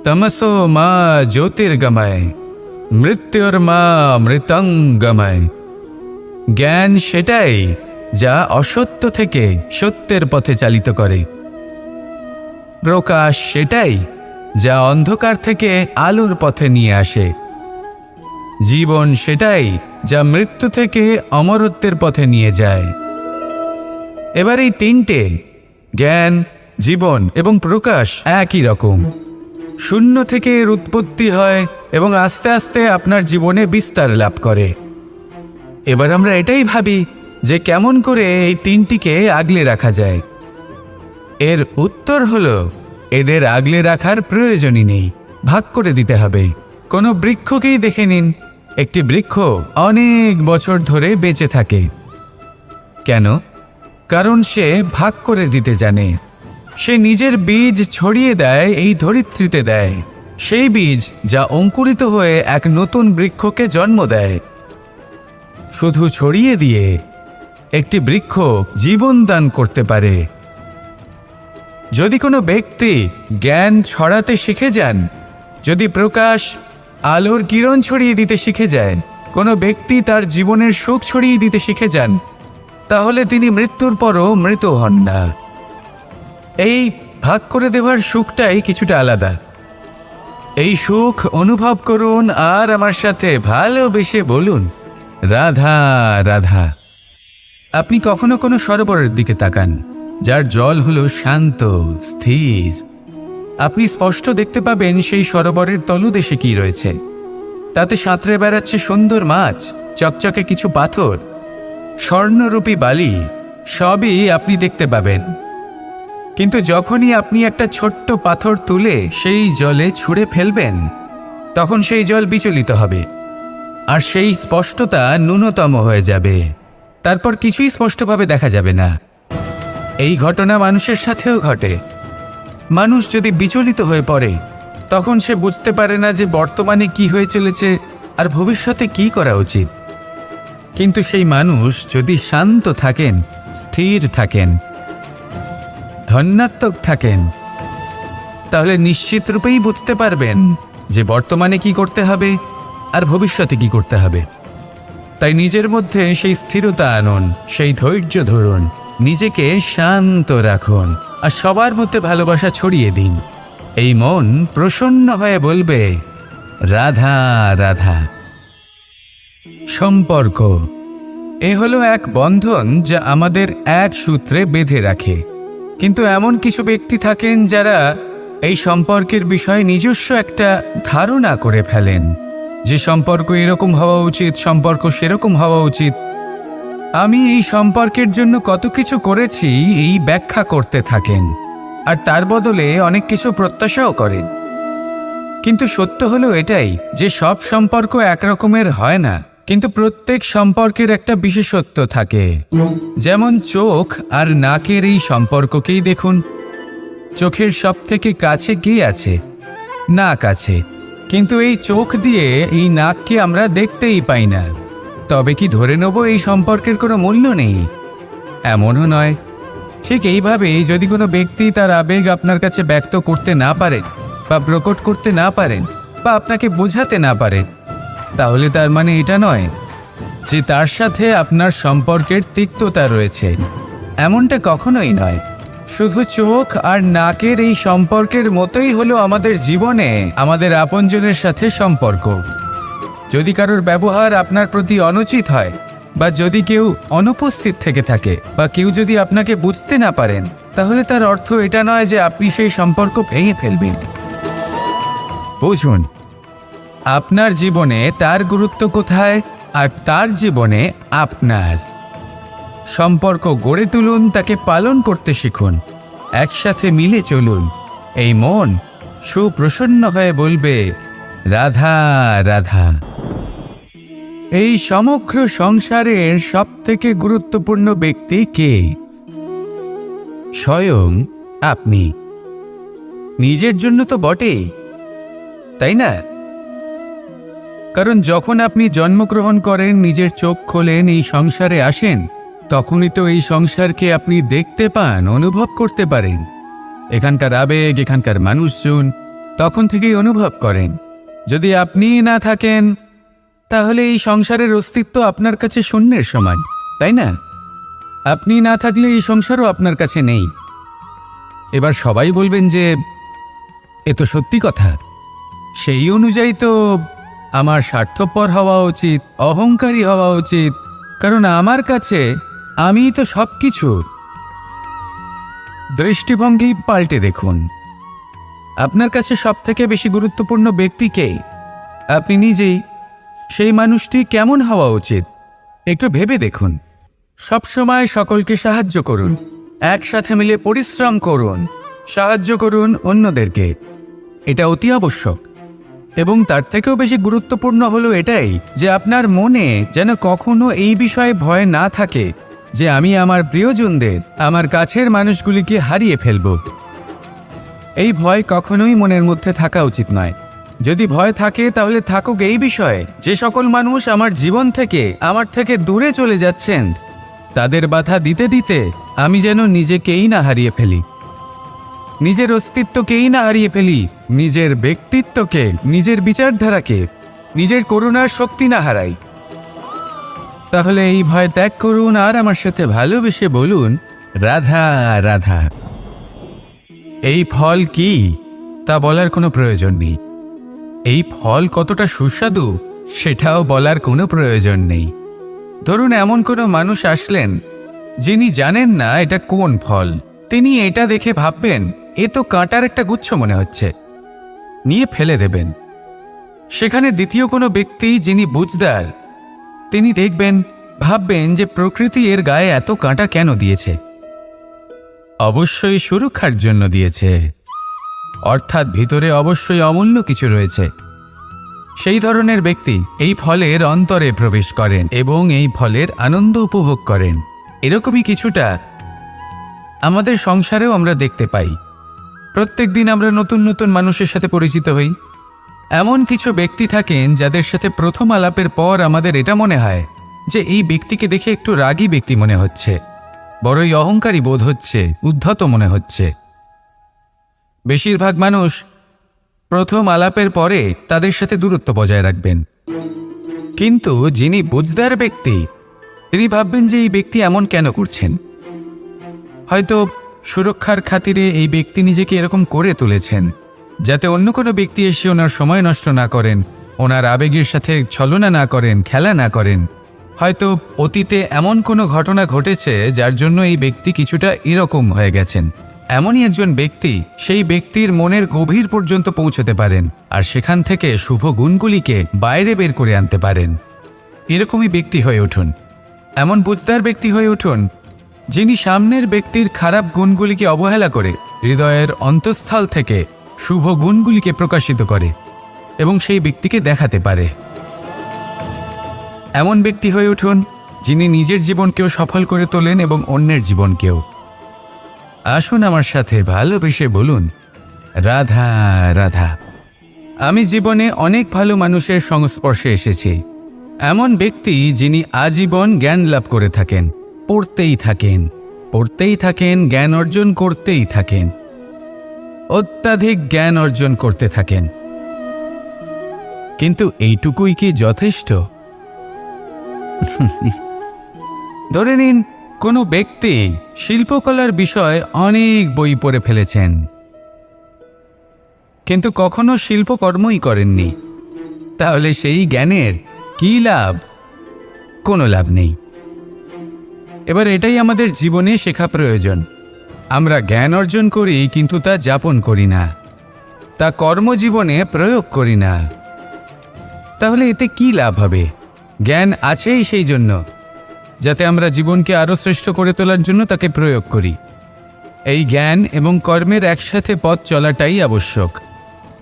तमसो मा ज्योतिर्गमय, মৃত্যুর্মা মৃতঙ্গময়। জ্ঞান সেটাই যা অসত্য থেকে সত্যের পথে চালিত করে। প্রকাশ সেটাই যা অন্ধকার থেকে আলোর পথে নিয়ে আসে। জীবন সেটাই যা মৃত্যু থেকে অমরত্বের পথে নিয়ে যায়। এবার এই তিনটে, জ্ঞান, জীবন এবং প্রকাশ, একই রকম। শূন্য থেকে এর উৎপত্তি হয় এবং আস্তে আস্তে আপনার জীবনে বিস্তার লাভ করে। এবার আমরা এটাই ভাবি যে কেমন করে এই তিনটিকে আগলে রাখা যায়। এর উত্তর হলো, এদের আগলে রাখার প্রয়োজনই নেই, ভাগ করে দিতে হবে। কোনো বৃক্ষকেই দেখে নিন, একটি বৃক্ষ অনেক বছর ধরে বেঁচে থাকে। কেন? কারণ সে ভাগ করে দিতে জানে। সে নিজের বীজ ছড়িয়ে দেয়, এই ধরিত্রীতে দেয়, সেই বীজ যা অঙ্কুরিত হয়ে এক নতুন বৃক্ষকে জন্ম দেয়। শুধু ছড়িয়ে দিয়ে একটি বৃক্ষ জীবন দান করতে পারে। যদি কোনো ব্যক্তি জ্ঞান ছড়াতে শিখে যান, যদি প্রকাশ, আলোর কিরণ ছড়িয়ে দিতে শিখে যায়, কোনো ব্যক্তি তার জীবনের সুখ ছড়িয়ে দিতে শিখে যান, তাহলে তিনি মৃত্যুর পরও মৃত হন না। এই ভাগ করে দেওয়ার সুখটাই কিছুটা আলাদা। এই সুখ অনুভব করুন আর আমার সাথে ভালোবেসে বলুন, রাধা রাধা। আপনি কখনো কোনো সরোবরের দিকে তাকান, যার জল হলো শান্ত, স্থির। আপনি স্পষ্ট দেখতে পাবেন সেই সরোবরের তলদেশে কি রয়েছে। তাতে সাঁতরে বেড়াচ্ছে সুন্দর মাছ, চকচকে কিছু পাথর, স্বর্ণরূপী বালি, সবই আপনি দেখতে পাবেন। কিন্তু যখনই আপনি একটা ছোট্ট পাথর তুলে সেই জলে ছুঁড়ে ফেলবেন, তখন সেই জল বিচলিত হবে আর সেই স্পষ্টতা ন্যূনতম হয়ে যাবে। তারপর কিছুই স্পষ্টভাবে দেখা যাবে না। এই ঘটনা মানুষের সাথেও ঘটে। মানুষ যদি বিচলিত হয়ে পড়ে, তখন সে বুঝতে পারে না যে বর্তমানে কি হয়ে চলেছে আর ভবিষ্যতে কি করা উচিত। কিন্তু সেই মানুষ যদি শান্ত থাকেন, স্থির থাকেন, ধন্যাত্মক থাকেন, তাহলে নিশ্চিত রূপেই বুঝতে পারবেন যে বর্তমানে কি করতে হবে আর ভবিষ্যতে কি করতে হবে। তাই নিজের মধ্যে সেই স্থিরতা আনুন, সেই ধৈর্য ধরুন, নিজেকে শান্ত রাখুন আর সবার মধ্যে ভালোবাসা ছড়িয়ে দিন। এই মন প্রসন্ন হয়ে বলবে, রাধা রাধা। সম্পর্ক এ হলো এক বন্ধন যা আমাদের এক সূত্রে বেঁধে রাখে। কিন্তু এমন কিছু ব্যক্তি থাকেন যারা এই সম্পর্কের বিষয়ে নিজস্ব একটা ধারণা করে ফেলেন যে সম্পর্ক এরকম হওয়া উচিত, সম্পর্ক সেরকম হওয়া উচিত। আমি এই সম্পর্কের জন্য কত কিছু করেছি এই ব্যাখ্যা করতে থাকেন আর তার বদলে অনেক কিছু প্রত্যাশাও করেন। কিন্তু সত্য হলো এটাই যে সব সম্পর্ক একরকমের হয় না, কিন্তু প্রত্যেক সম্পর্কের একটা বিশেষত্ব থাকে। যেমন চোখ আর নাকের এই সম্পর্ককেই দেখুন। চোখের সব থেকে কাছে কে আছে? নাক আছে। কিন্তু এই চোখ দিয়ে এই নাককে আমরা দেখতেই পাই না। তবে কি ধরে নেব এই সম্পর্কের কোনো মূল্য নেই? এমনও নয়। ঠিক এইভাবেই যদি কোনো ব্যক্তি তার আবেগ আপনার কাছে ব্যক্ত করতে না পারেন বা প্রকট করতে না পারেন বা আপনাকে বোঝাতে না পারেন, তাহলে তার মানে এটা নয় যে তার সাথে আপনার সম্পর্কের তিক্ততা রয়েছে, এমনটা কখনোই নয়। শুধু চোখ আর নাকের এই সম্পর্কের মতোই হলো আমাদের জীবনে আমাদের আপনজনের সাথে সম্পর্ক। যদি কারোর ব্যবহার আপনার প্রতি অনুচিত হয়, বা যদি কেউ অনুপস্থিত থেকে থাকে, বা কেউ যদি আপনাকে বুঝতে না পারেন, তাহলে তার অর্থ এটা নয় যে আপনি সেই সম্পর্ক ভেঙে ফেলবেন। বুঝুন, আপনার জীবনে তার গুরুত্ব কোথায় আর তার জীবনে আপনার। সম্পর্ক গড়ে তুলুন, তাকে পালন করতে শিখুন, একসাথে মিলে চলুন। এই মন সুপ্রসন্ন হয়ে বলবে, রাধা রাধা। এই সমগ্র সংসারের সবথেকে গুরুত্বপূর্ণ ব্যক্তি কে? স্বয়ং আপনি। নিজের জন্য তো বটেই, তাই না? কারণ যখন আপনি জন্মগ্রহণ করেন, নিজের চোখ খোলেন, এই সংসারে আসেন, তখনই তো এই সংসারকে আপনি দেখতে পান, অনুভব করতে পারেন। এখানকার আবেগ, এখানকার মানুষজন তখন থেকেই অনুভব করেন। যদি আপনি না থাকেন, তাহলে এই সংসারের অস্তিত্ব আপনার কাছে শূন্যের সমান, তাই না? আপনি না থাকলে এই সংসারও আপনার কাছে নেই। এবার সবাই বলবেন যে এ তো সত্যি কথা, সেই অনুযায়ী তো আমার স্বার্থপর হওয়া উচিত, অহংকারী হওয়া উচিত, কারণ আমার কাছে আমিই তো সব কিছু। দৃষ্টিভঙ্গি পাল্টে দেখুন। আপনার কাছে সবথেকে বেশি গুরুত্বপূর্ণ ব্যক্তি কে? আপনি নিজেই। সেই মানুষটি কেমন হওয়া উচিত একটু ভেবে দেখুন। সবসময় সকলকে সাহায্য করুন, একসাথে মিলে পরিশ্রম করুন, সাহায্য করুন অন্যদেরকে। এটা অতি আবশ্যক। এবং তার থেকেও বেশি গুরুত্বপূর্ণ হলো এটাই যে আপনার মনে যেন কখনো এই বিষয়ে ভয় না থাকে যে আমি আমার প্রিয়জনদের, আমার কাছের মানুষগুলিকে হারিয়ে ফেলব। এই ভয় কখনোই মনের মধ্যে থাকা উচিত নয়। যদি ভয় থাকে তাহলে থাকুক এই বিষয়ে যে সকল মানুষ আমার জীবন থেকে, আমার থেকে দূরে চলে যাচ্ছেন, তাদের বাধা দিতে দিতে আমি যেন নিজেকেই না হারিয়ে ফেলি, নিজের অস্তিত্বকেই না হারিয়ে ফেলি, নিজের ব্যক্তিত্বকে, নিজের বিচারধারাকে, নিজের করুণার শক্তি না হারাই। তাহলে এই ভয় ত্যাগ করুন আর আমার সাথে ভালোবেসে বলুন, রাধা রাধা। এই ফল কি তা বলার কোনো প্রয়োজন নেই। এই ফল কতটা সুস্বাদু সেটাও বলার কোনো প্রয়োজন নেই। ধরুন এমন কোনো মানুষ আসলেন যিনি জানেন না এটা কোন ফল। তিনি এটা দেখে ভাববেন এ তো কাঁটার একটা গুচ্ছ মনে হচ্ছে, নিয়ে ফেলে দেবেন। সেখানে দ্বিতীয় কোনো ব্যক্তি যিনি বুঝদার, তিনি দেখবেন, ভাববেন যে প্রকৃতি এর গায়ে এত কাঁটা কেন দিয়েছে? অবশ্যই সুরক্ষার জন্য দিয়েছে, অর্থাৎ ভিতরে অবশ্যই অমূল্য কিছু রয়েছে। সেই ধরনের ব্যক্তি এই ফলের অন্তরে প্রবেশ করেন এবং এই ফলের আনন্দ উপভোগ করেন। এরকমই কিছুটা আমাদের সংসারেও আমরা দেখতে পাই। প্রত্যেক দিন আমরা নতুন নতুন মানুষের সাথে পরিচিত হই। এমন কিছু ব্যক্তি থাকেন যাদের সাথে প্রথম আলাপের পর আমাদের এটা মনে হয় যে এই ব্যক্তিকে দেখে একটু রাগী ব্যক্তি মনে হচ্ছে, বড়ই অহংকারী বোধ হচ্ছে, উদ্ধত মনে হচ্ছে। বেশিরভাগ মানুষ প্রথম আলাপের পরে তাদের সাথে দূরত্ব বজায় রাখবেন। কিন্তু যিনি বুঝদার ব্যক্তি, তিনি ভাববেন যে এই ব্যক্তি এমন কেন করছেন। হয়তো সুরক্ষার খাতিরে এই ব্যক্তি নিজেকে এরকম করে তুলেছেন যাতে অন্য কোনো ব্যক্তি এসে ওনার সময় নষ্ট না করেন, ওনার আবেগের সাথে ছলনা না করেন, খেলা না করেন। হয়তো অতীতে এমন কোনো ঘটনা ঘটেছে যার জন্য এই ব্যক্তি কিছুটা এরকম হয়ে গেছেন। এমনই একজন ব্যক্তি সেই ব্যক্তির মনের গভীর পর্যন্ত পৌঁছতে পারেন আর সেখান থেকে শুভ গুণগুলিকে বাইরে বের করে আনতে পারেন। এরকমই ব্যক্তি হয়ে উঠুন, এমন বুঝদার ব্যক্তি হয়ে উঠুন যিনি সামনের ব্যক্তির খারাপ গুণগুলিকে অবহেলা করে হৃদয়ের অন্তঃস্থল থেকে শুভ গুণগুলিকে প্রকাশিত করে এবং সেই ব্যক্তিকে দেখাতে পারে। এমন ব্যক্তি হয়ে উঠুন যিনি নিজের জীবনকেও সফল করে তোলেন এবং অন্যের জীবনকেও। আসুন আমার সাথে ভালোবেসে বলুন, রাধা রাধা। আমি জীবনে অনেক ভালো মানুষের সংস্পর্শে এসেছি। এমন ব্যক্তি যিনি আজীবন জ্ঞান লাভ করে থাকেন, পড়তেই থাকেন, পড়তেই থাকেন, জ্ঞান অর্জন করতেই থাকেন, অত্যাধিক জ্ঞান অর্জন করতে থাকেন। কিন্তু এইটুকুই কি যথেষ্ট? ধরে নিন কোনো ব্যক্তি শিল্পকলার বিষয়ে অনেক বই পড়ে ফেলেছেন, কিন্তু কখনো শিল্পকর্মই করেননি। তাহলে সেই জ্ঞানের কী লাভ? কোনো লাভ নেই। এবার এটাই আমাদের জীবনে শেখা প্রয়োজন। আমরা জ্ঞান অর্জন করি, কিন্তু তা যাপন করি না, তা কর্মজীবনে প্রয়োগ করি না। তাহলে এতে কি লাভ হবে? জ্ঞান আছেই সেই জন্য যাতে আমরা জীবনকে আরও শ্রেষ্ঠ করে তোলার জন্য তাকে প্রয়োগ করি। এই জ্ঞান এবং কর্মের একসাথে পথ চলাটাই আবশ্যক।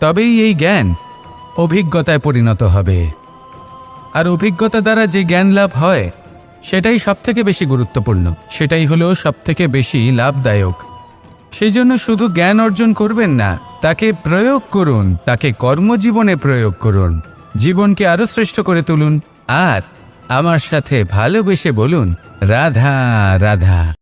তবেই এই জ্ঞান অভিজ্ঞতায় পরিণত হবে। আর অভিজ্ঞতা দ্বারা যে জ্ঞান লাভ হয় সেটাই সবথেকে বেশি গুরুত্বপূর্ণ, সেটাই হলো সবথেকে বেশি লাভদায়ক। সেই জন্য শুধু জ্ঞান অর্জন করবেন না, তাকে প্রয়োগ করুন, তাকে কর্মজীবনে প্রয়োগ করুন, জীবনকে আরও শ্রেষ্ঠ করে তুলুন। আর আমার সাথে ভালোবেসে বলুন, রাধা রাধা।